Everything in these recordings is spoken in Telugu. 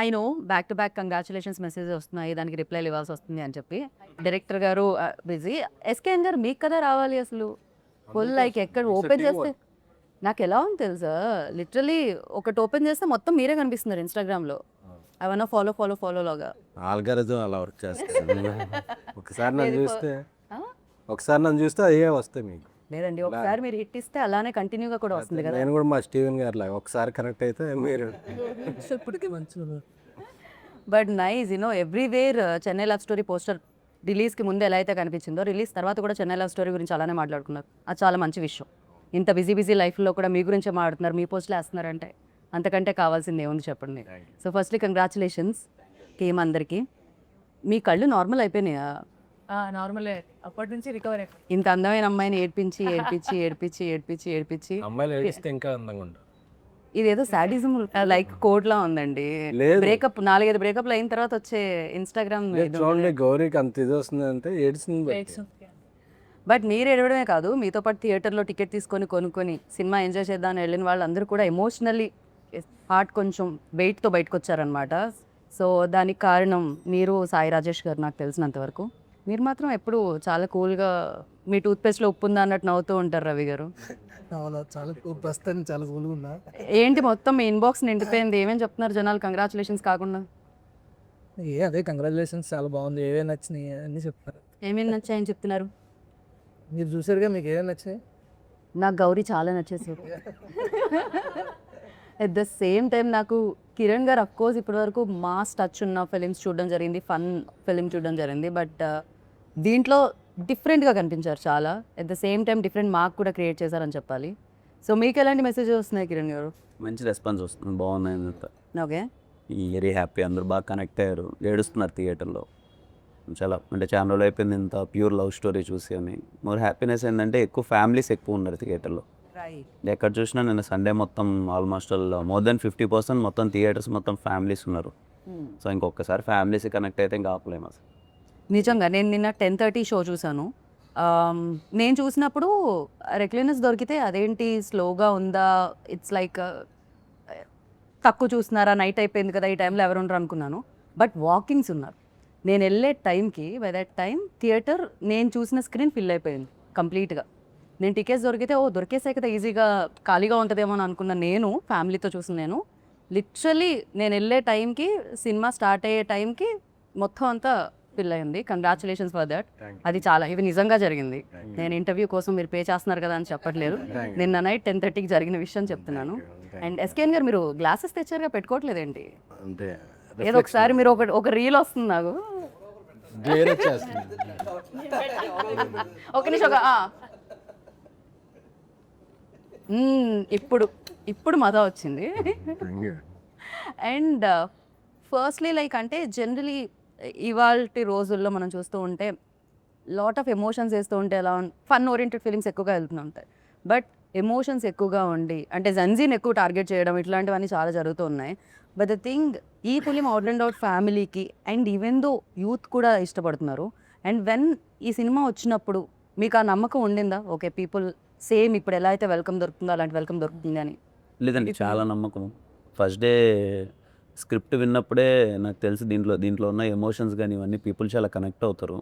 I know back to back congratulations message వస్తున్నాయి, దానికి రిప్లైలు ఇవ్వాల్సి వస్తుంది అని చెప్పి డైరెక్టర్ గారు బిజీ. ఎస్కేఎన్ గారు మీకు కదా రావాలి అసలు. ఫుల్ లైక్ ఎక్కడ ఓపెన్ చేస్తే నాకు ఎలా ఉంది తెలుసా, లిటరలీ ఒకటి ఓపెన్ చేస్తే మొత్తం మీరే కనిపిస్తున్నారు ఇన్స్టాగ్రామ్లో. అవన్నా ఫాలో ఫాలో ఫాలో లాగా ఆల్గారిథం అలా వర్క్ చేస్తాను. ఒకసారి నన్ను చూస్తే అయ్యే వస్తాయి మీకు. లేదండి, ఒకసారి మీరు హిట్ ఇస్తే అలానే కంటిన్యూగా కూడా వస్తుంది కదా. నేను కూడా మా స్టీవెన్ గారు లాగా ఒకసారి కనెక్ట్ అయితే మీరు ఇప్పటికీ మంచిగా. But nice everywhere Chennai love story poster రిలీజ్కి ముందు ఎలా అయితే కనిపించిందో, రిలీజ్ తర్వాత కూడా చెన్నై లవ్ స్టోరీ గురించి అలానే మాట్లాడుకున్నారు. అది చాలా మంచి విషయం. ఇంత బిజీ లైఫ్లో కూడా మీ గురించే మాట్లాడుతున్నారు, మీ పోస్టులు వేస్తున్నారంటే అంతకంటే కావాల్సింది ఏముంది చెప్పండి. సో ఫస్ట్లీ కంగ్రాచులేషన్స్ టీమ్ అందరికీ. మీ కళ్ళు నార్మల్ అయిపోయినాయా? నార్మలే, అప్పటి నుంచి రికవర్ అయిపోయింది. ఇంత అందమైన అమ్మాయిని ఏడ్పించి ఏడ్పించి ఏడ్పించి ఏడ్పించి ఏడ్పించి అమ్మాయిలు ఏడిస్తే ఇంకా అందంగా ఉంటారు. ఇదేదో సాడిజం లైక్ కోడ్లా ఉందండి. బ్రేకప్ 4-5 బ్రేకప్లు అయిన తర్వాత వచ్చే ఇన్స్టాగ్రామ్. చూడండి గౌరీకి అంత ఇది వస్తుంది అంటే ఏడ్చింది. బట్ మీరు ఏడవడమే కాదు, మీతో పాటు థియేటర్లో టికెట్ తీసుకొని కొనుక్కొని సినిమా ఎంజాయ్ చేద్దామని వెళ్ళిన వాళ్ళందరూ కూడా ఎమోషనల్లీ హార్ట్ కొంచెం వెయిట్తో బయటకు వచ్చారనమాట. సో దానికి కారణం మీరు, సాయి రాజేష్ గారు. నాకు తెలిసినంత వరకు మీరు మాత్రం ఎప్పుడు చాలా కూల్గా మీ టూత్పేస్ట్లో ఉప్పు ఉందా అన్నట్టు నవ్వుతూ ఉంటారు రవి గారు. చాలా ప్రస్తుతానికి చాలా కూల్గా ఉన్నా. ఏంటి మొత్తం మీ ఇన్బాక్స్ నిండిపోయింది, ఏమేమి చెప్తున్నారు జనాలు కంగ్రాచులేషన్స్ కాకుండా? అదే కంగ్రాచులేషన్స్, చాలా బాగుంది, ఏమేమి నచ్చినాయి అన్నీ చెప్తారు. ఏమేమి నచ్చాయని చెప్తున్నారు? మీరు చూసారుగా, మీకు ఏమేమి నచ్చినాయి? నాకు గౌరీ చాలా నచ్చేసారు. అట్ ద సేమ్ టైం నాకు కిరణ్ గారు అఫ్కోర్స్ ఇప్పటివరకు మాస్ టచ్ ఉన్న ఫిలిమ్స్ చూడడం జరిగింది, ఫన్ ఫిలిం చూడడం జరిగింది. బట్ దీంట్లో డిఫరెంట్గా కనిపించారు చాలా. At the same time different mark కూడా క్రియేట్ చేశారని చెప్పాలి. సో మీకు ఎలాంటి మెసేజెస్ వస్తున్నాయి కిరణ్ గారు? మంచి రెస్పాన్స్ వస్తుంది, బాగున్నాయి అంతా. ఓకే, వెరీ హ్యాపీ, అందరూ బాగా కనెక్ట్ అయ్యారు, ఏడుస్తున్నారు థియేటర్లో. చాలా అంటే చాలా రోజులు అయిపోయింది ఇంత ప్యూర్ లవ్ స్టోరీ చూసి అని. మోర్ హ్యాపీనెస్ ఏంటంటే ఎక్కువ ఫ్యామిలీస్ ఎక్కువ ఉన్నారు థియేటర్లో. ఎక్కడ చూసినా నేను సండే మొత్తం ఆల్మోస్ట్ మోర్ దెన్ 50% మొత్తం థియేటర్స్ మొత్తం ఫ్యామిలీస్ ఉన్నారు. సో ఇంకొకసారి ఫ్యామిలీస్ కనెక్ట్ అయితే ఇంకా ఆపలేము అసలు. నిజంగా నేను నిన్న 10:30 షో చూసాను. నేను చూసినప్పుడు రెక్లెనెస్ దొరికితే అదేంటి స్లోగా ఉందా, ఇట్స్ లైక్ తక్కువ చూస్తున్నారా, నైట్ అయిపోయింది కదా ఈ టైంలో ఎవరు ఉండరు అనుకున్నాను. బట్ వాకింగ్స్ ఉన్నారు. నేను వెళ్ళే టైంకి బై దట్ టైం థియేటర్ నేను చూసిన స్క్రీన్ ఫిల్ అయిపోయింది కంప్లీట్గా. నేను టికెట్స్ దొరికితే దొరికేసాయి కదా ఈజీగా ఖాళీగా ఉంటుందేమో అని అనుకున్న నేను, ఫ్యామిలీతో చూసిన నేను, లిటరలీ నేను వెళ్ళే టైంకి సినిమా స్టార్ట్ అయ్యే టైంకి మొత్తం అంతా ఫిల్ అయింది. Congratulations for that. అది చాలా ఇది నిజంగా జరిగింది. నేను ఇంటర్వ్యూ కోసం మీరు పే చేస్తున్నారు కదా అని చెప్పట్లేదు, నిన్న నైట్ 10:30కి జరిగిన విషయం చెప్తున్నాను. అండ్ ఎస్కేఎన్ గారు మీరు గ్లాసెస్ తెచ్చారుగా, పెట్టుకోవట్లేదేంటి? అంటే ఏదో ఒకసారి మీరు ఒక రీల్ వస్తుంది నాకు, ఒక నిమిషం ఇప్పుడు మజా వచ్చింది. అండ్ ఫస్ట్లీ లైక్ అంటే జనరలీ ఇవాల్టి రోజుల్లో మనం చూస్తూ ఉంటే లాట్ ఆఫ్ ఎమోషన్స్ వేస్తూ ఉంటే ఎలా ఫన్ ఓరియంటెడ్ ఫిలిమ్స్ ఎక్కువగా వెళ్తూ ఉంటాయి. బట్ ఎమోషన్స్ ఎక్కువగా ఉండి అంటే జన్జీని ఎక్కువ టార్గెట్ చేయడం ఇట్లాంటివన్నీ చాలా జరుగుతూ ఉన్నాయి. బట్ ద థింగ్, ఈ ఫిలిం అవుట్ అండ్ అవుట్ ఫ్యామిలీకి అండ్ ఈవెన్ దో యూత్ కూడా ఇష్టపడుతున్నారు. అండ్ వెన్ ఈ సినిమా వచ్చినప్పుడు మీకు ఆ నమ్మకం ఉండిందా, ఓకే పీపుల్ సేమ్ ఇప్పుడు ఎలా అయితే వెల్కమ్ దొరుకుతుందో అలాంటి వెల్కమ్ దొరుకుతుంది అని? లేదండి, చాలా నమ్మకం. ఫస్ట్ డే స్క్రిప్ట్ విన్నప్పుడే నాకు తెలిసి దీంట్లో ఉన్న ఎమోషన్స్ కానీ ఇవన్నీ పీపుల్ చాలా కనెక్ట్ అవుతారు.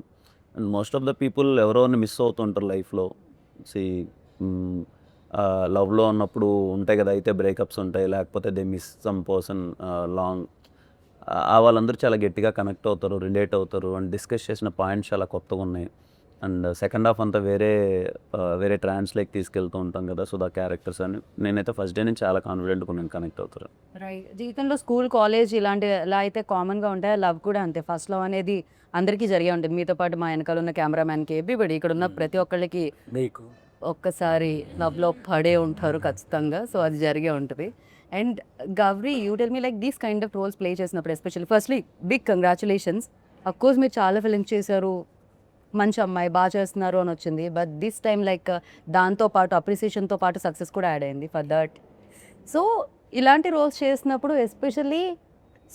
And most of the people ఎవరో మిస్ అవుతుంటారు లైఫ్లో. లవ్లో ఉన్నప్పుడు ఉంటాయి కదా, అయితే బ్రేకప్స్ ఉంటాయి, లేకపోతే they miss some person long. వాళ్ళందరూ చాలా గట్టిగా కనెక్ట్ అవుతారు, రిలేట్ అవుతారు. అండ్ డిస్కస్ చేసిన పాయింట్స్ చాలా కొత్తగా ఉన్నాయి. అండ్ సెకండ్ హాఫ్ అంతా వేరే ట్రాన్స్లోకి తీసుకెళ్తూ ఉంటాం కదా, సో ద క్యారెక్టర్స్ అని నేనైతే ఫస్ట్ డే నుంచి చాలా కాన్ఫిడెంట్గా నేను కనెక్ట్ అవుతారు. రైట్, జీవితంలో స్కూల్ కాలేజ్ ఇలాంటి ఎలా అయితే కామన్గా ఉంటాయో లవ్ కూడా అంతే. ఫస్ట్ లవ్ అనేది అందరికీ జరిగే ఉంటుంది. మీతో పాటు మా వెనకాల ఉన్న కెమెరామ్యాన్కి, ఎవ్రీబడి ఇక్కడ ఉన్న ప్రతి ఒక్కళ్ళకి ఒక్కసారి లవ్లో పడే ఉంటారు ఖచ్చితంగా. సో అది జరిగే ఉంటుంది. And Gauri, you tell me like these kind of roles play చేసినప్పుడు especially firstly big congratulations. Of course మీరు చాలా ఫిలిమ్స్ చేశారు, మంచి అమ్మాయి బాగా చేస్తున్నారు అని వచ్చింది. బట్ దిస్ టైమ్ లైక్ దాంతోపాటు అప్రిసియేషన్తో పాటు సక్సెస్ కూడా యాడ్ అయింది ఫర్ దట్. సో ఇలాంటి రోల్స్ చేసినప్పుడు especially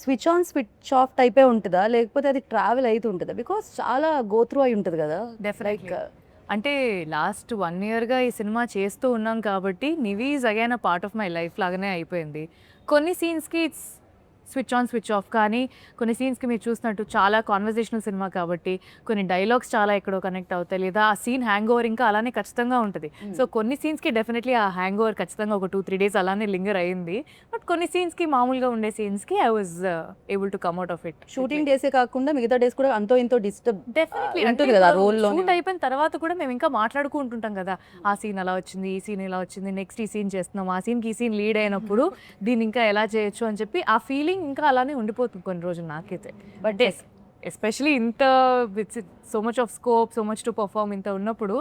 switch on switch off టైపే ఉంటుందా, లేకపోతే అది ట్రావెల్ అవుతూ ఉంటుందా? బికాస్ చాలా గో త్రూ అయి ఉంటుంది కదా. డెఫినెట్లీ. అంటే లాస్ట్ 1 yearగా ఈ సినిమా చేస్తూ ఉన్నాం కాబట్టి నివీ is again a part of my life లాగానే అయిపోయింది. కొన్ని సీన్స్కి it's switch on switch off. కానీ కొన్ని సీన్స్కి మీరు చూసినట్టు చాలా కాన్వర్జేషనల్ సినిమా కాబట్టి కొన్ని డైలాగ్స్ చాలా ఎక్కడో కనెక్ట్ అవుతాయి, లేదా ఆ సీన్ హ్యాంగ్ ఓవర్ ఇంకా అలానే ఖచ్చితంగా ఉంటుంది. సో కొన్ని సీన్స్కి డెఫినెట్లీ ఆ హ్యాంగ్ ఓవర్ ఖచ్చితంగా ఒక 2-3 డేస్ అలానే లింగర్ అయింది. బట్ కొన్ని సీన్స్కి మామూలుగా ఉండే సీన్స్కి I was able to come out of it. Shooting డేసే కాకుండా మిగతా డేస్ కూడా అంతో ఇంతో డిస్టర్బ్ డెఫినెట్లీ ఉంటుంది కదా రోల్లో. షూట్ అయిపోయిన తర్వాత కూడా మేము ఇంకా మాట్లాడుకుంటుంటాం కదా, ఆ సీన్ అలా వచ్చింది, ఈ సీన్ ఇలా వచ్చింది, నెక్స్ట్ ఈ సీన్ చేస్తున్నాం, ఆ సీన్కి ఈ సీన్ లీడ్ అయినప్పుడు దీన్ని ఇంకా ఎలా చేయొచ్చు అని చెప్పి ఆ ఫీలింగ్ ఇంకా అలానే ఉండిపోతుంది కొన్ని రోజులు నాకైతే. బట్ ఎస్పెషలీ ఇంత with so much of scope, so much to perform ఇంత ఉన్నప్పుడు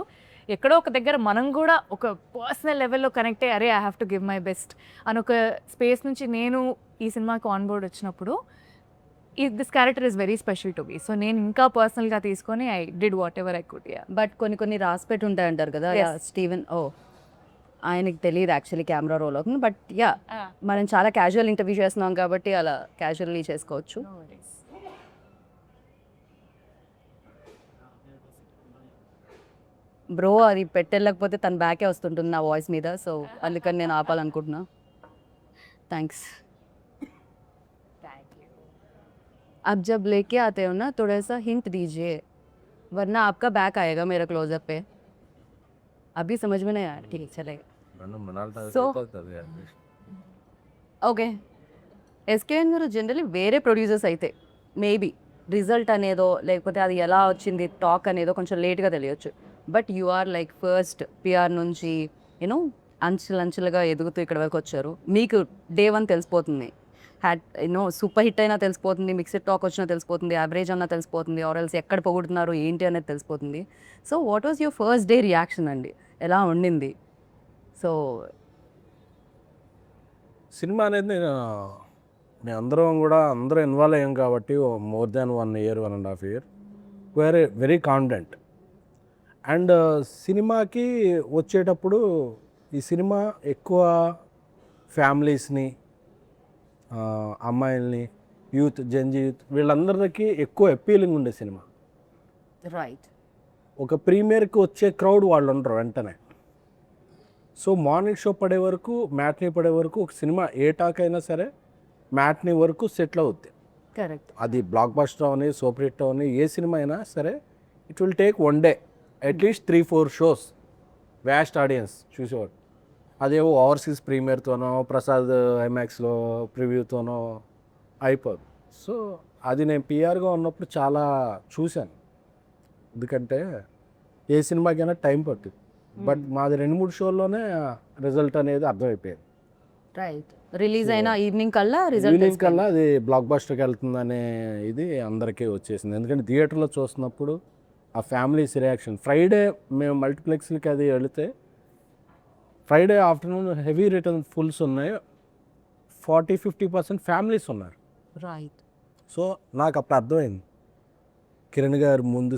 ఎక్కడో ఒక దగ్గర మనం కూడా ఒక పర్సనల్ లెవెల్లో కనెక్ట్ అయ్యి అరే I have to give my best అని ఒక స్పేస్ నుంచి నేను ఈ సినిమాకి ఆన్ బోర్డ్ వచ్చినప్పుడు this character is very special to me. So నేను ఇంకా పర్సనల్గా తీసుకొని I did what ever I could. But కొన్ని రాసి పెట్టి ఉంటాయి అంటారు కదా స్టీవెన్. ఆయనకి తెలియదు యాక్చువల్లీ కెమెరా రోల్ అవుతుంది. బట్ మనం చాలా క్యాజువల్ ఇంటర్వ్యూ చేస్తున్నాం కాబట్టి అలా క్యాజువల్లీ చేసుకోవచ్చు. బ్రో అది పెట్టలేకపోతే తన బ్యాకే వస్తుంటుంది నా వాయిస్ మీద, సో అందుకని నేను ఆపాలనుకుంటున్నా. థ్యాంక్స్. अब जब लेके आते हो ना थोड़ा सा हिंट दीजिए वरना आपका बैक आएगा मेरा क्लोजअप पे. अभी समझ में नहीं आया. ठीक है चलेगा. So- ఓకే ఎస్కేఎన్ గారు జనరలీ వేరే ప్రొడ్యూసర్స్ అయితే మేబీ రిజల్ట్ అనేదో లేకపోతే అది ఎలా వచ్చింది టాక్ అనేదో కొంచెం లేట్గా తెలియచ్చు. But you are like first PR నుంచి యూనో అంచెలంచెలుగా ఎదుగుతూ ఇక్కడ వరకు వచ్చారు. మీకు డే 1 తెలిసిపోతుంది, సూపర్ హిట్ అయినా తెలిసిపోతుంది, మిక్స్డ్ టాక్ వచ్చినా తెలిసిపోతుంది, యావరేజ్ అన్నా తెలిసిపోతుంది, ఆర్ఎల్స్ ఎక్కడ పొగుడుతున్నారు ఏంటి అనేది తెలిసిపోతుంది. So what was your first day reaction అండి, ఎలా ఉండింది? సో సినిమా అనేది నేను అందరూ ఇన్వాల్వ్ అయ్యాం కాబట్టి మోర్ దాన్ 1 year 1.5 year వేరే వెరీ కాన్ఫిడెంట్. అండ్ సినిమాకి వచ్చేటప్పుడు ఈ సినిమా ఎక్కువ ఫ్యామిలీస్ని, అమ్మాయిల్ని, యూత్, జంజీ యూత్ వీళ్ళందరికీ ఎక్కువ అపీలింగ్ ఉండే సినిమా. రైట్. ఒక ప్రీమియర్కి వచ్చే క్రౌడ్ వాళ్ళు ఉండరు వెంటనే. సో మార్నింగ్ షో పడే వరకు, మ్యాట్నీ పడే వరకు ఒక సినిమా ఏ టాక్ అయినా సరే మ్యాట్నీ వరకు సెటిల్ అవుద్ది. కరెక్ట్. అది బ్లాక్ బస్టర్ అవని, సూపర్ హిట్ అవని, ఏ సినిమా అయినా సరే it will take 1 day at least 3-4 shows vast audience చూసేవాడు. అదేవో ఓవర్సీస్ ప్రీమియర్తోనో ప్రసాద్ ఐమాక్స్లో ప్రివ్యూతోనో అయిపోదు. సో అది నేను పిఆర్గా ఉన్నప్పుడు చాలా చూశాను. ఎందుకంటే ఏ సినిమాకైనా టైం పడుతుంది. బట్ మాది 2-3 షోల్లోనే రిజల్ట్ అనేది అర్థమైపోయింది. రైట్. రిలీజ్ అయిన ఈవినింగ్ కల్లా ఈవినింగ్ కల్లా అది బ్లాక్ బస్టర్కి వెళ్తుందనే ఇది అందరికీ వచ్చేసింది. ఎందుకంటే థియేటర్లో చూస్తున్నప్పుడు ఆ ఫ్యామిలీస్ రియాక్షన్. ఫ్రైడే మేము మల్టీప్లెక్స్లకి అది వెళితే Friday afternoon heavy return fulls ఉన్నాయి, 40-50% ఫ్యామిలీస్ ఉన్నారు. రైట్. సో నాకు అప్పుడు అర్థమైంది కిరణ్ గారు ముందు